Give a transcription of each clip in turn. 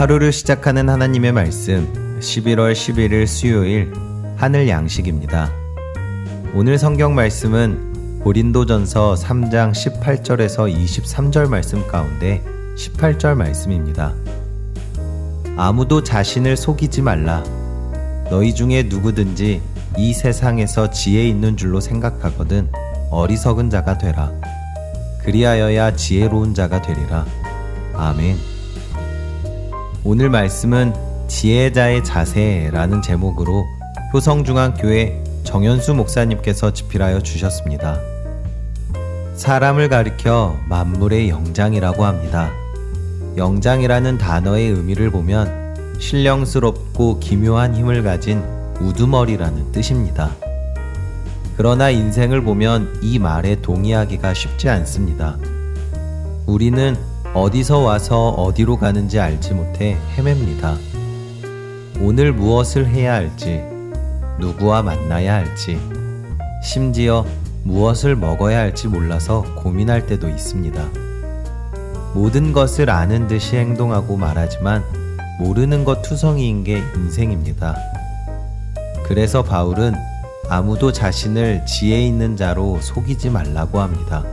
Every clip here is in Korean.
하루를 시작하는 하나님의 말씀 11월 11일 수요일 하늘 양식입니다. 오늘 성경 말씀은 고린도전서 3장 18절에서 23절 말씀 가운데 18절 말씀입니다. 아무도 자신을 속이지 말라. 너희 중에 누구든지 이 세상에서 지혜 있는 줄로 생각하거든 어리석은 자가 되라. 그리하여야 지혜로운 자가 되리라. 아멘. 오늘 말씀은 지혜자의 자세라는 제목으로 효성중앙교회 정현수 목사님께서 집필하여 주셨습니다. 사람을 가리켜 만물의 영장이라고 합니다. 영장이라는 단어의 의미를 보면 신령스럽고 기묘한 힘을 가진 우두머리라는 뜻입니다. 그러나 인생을 보면 이 말에 동의하기가 쉽지 않습니다. 우리는 어디서 와서 어디로 가는지 알지 못해 헤맵니다. 오늘 무엇을 해야 할지, 누구와 만나야 할지, 심지어 무엇을 먹어야 할지 몰라서 고민할 때도 있습니다. 모든 것을 아는 듯이 행동하고 말하지만 모르는 것 투성이인 게 인생입니다. 그래서 바울은 아무도 자신을 지혜 있는 자로 속이지 말라고 합니다.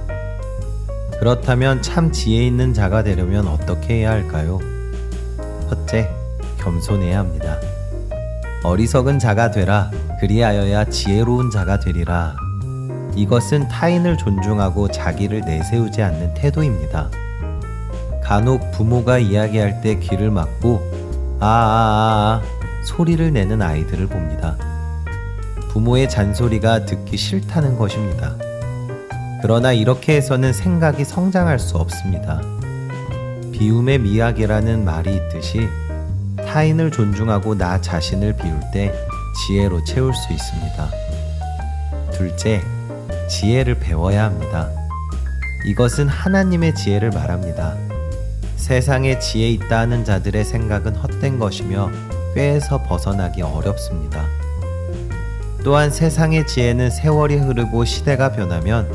그렇다면 참 지혜 있는 자가 되려면 어떻게 해야 할까요? 첫째, 겸손해야 합니다. 어리석은 자가 되라. 그리하여야 지혜로운 자가 되리라. 이것은 타인을 존중하고 자기를 내세우지 않는 태도입니다. 간혹 부모가 이야기할 때 귀를 막고 소리를 내는 아이들을 봅니다. 부모의 잔소리가 듣기 싫다는 것입니다. 그러나 이렇게 해서는 생각이 성장할 수 없습니다. 비움의 미학이라는 말이 있듯이 타인을 존중하고 나 자신을 비울 때 지혜로 채울 수 있습니다. 둘째, 지혜를 배워야 합니다. 이것은 하나님의 지혜를 말합니다. 세상에 지혜 있다 하는 자들의 생각은 헛된 것이며 꾀에서 벗어나기 어렵습니다. 또한 세상의 지혜는 세월이 흐르고 시대가 변하면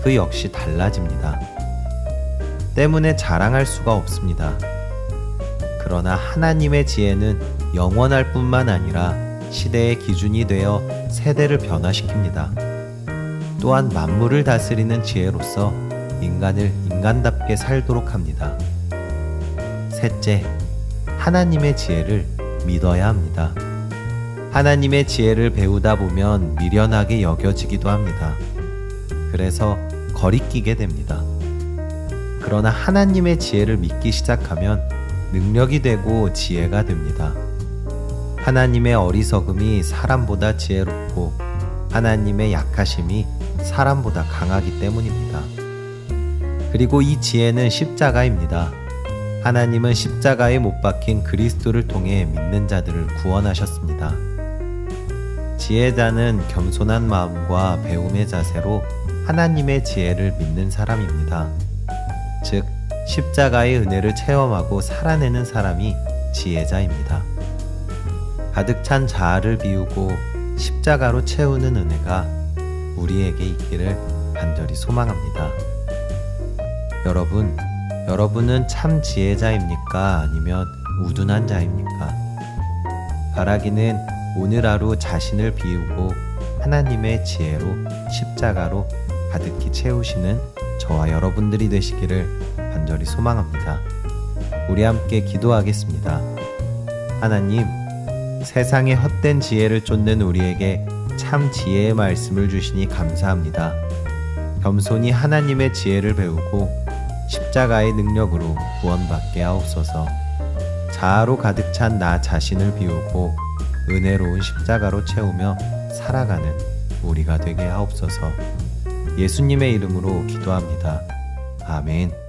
그 역시 달라집니다. 때문에 자랑할 수가 없습니다. 그러나 하나님의 지혜는 영원할 뿐만 아니라 시대의 기준이 되어 세대를 변화시킵니다. 또한 만물을 다스리는 지혜로서 인간을 인간답게 살도록 합니다. 셋째, 하나님의 지혜를 믿어야 합니다. 하나님의 지혜를 배우다 보면 미련하게 여겨지기도 합니다. 그래서 거리끼게 됩니다. 그러나 하나님의 지혜를 믿기 시작하면 능력이 되고 지혜가 됩니다. 하나님의 어리석음이 사람보다 지혜롭고 하나님의 약하심이 사람보다 강하기 때문입니다. 그리고 이 지혜는 십자가입니다. 하나님은 십자가에 못 박힌 그리스도를 통해 믿는 자들을 구원하셨습니다. 지혜자는 겸손한 마음과 배움의 자세로 하나님의 지혜를 믿는 사람입니다. 즉, 십자가의 은혜를 체험하고 살아내는 사람이 지혜자입니다. 가득 찬 자아를 비우고 십자가로 채우는 은혜가 우리에게 있기를 간절히 소망합니다. 여러분은 참 지혜자입니까? 아니면 우둔한 자입니까? 바라기는 오늘 하루 자신을 비우고 하나님의 지혜로 십자가로 가득히 채우시는 저와 여러분들이 되시기를 간절히 소망합니다. 우리 함께 기도하겠습니다. 하나님, 세상의 헛된 지혜를 쫓는 우리에게 참 지혜의 말씀을 주시니 감사합니다. 겸손히 하나님의 지혜를 배우고 십자가의 능력으로 구원받게 하옵소서. 자아로 가득 찬 나 자신을 비우고 은혜로운 십자가로 채우며 살아가는 우리가 되게 하옵소서. 예수님의 이름으로 기도합니다. 아멘.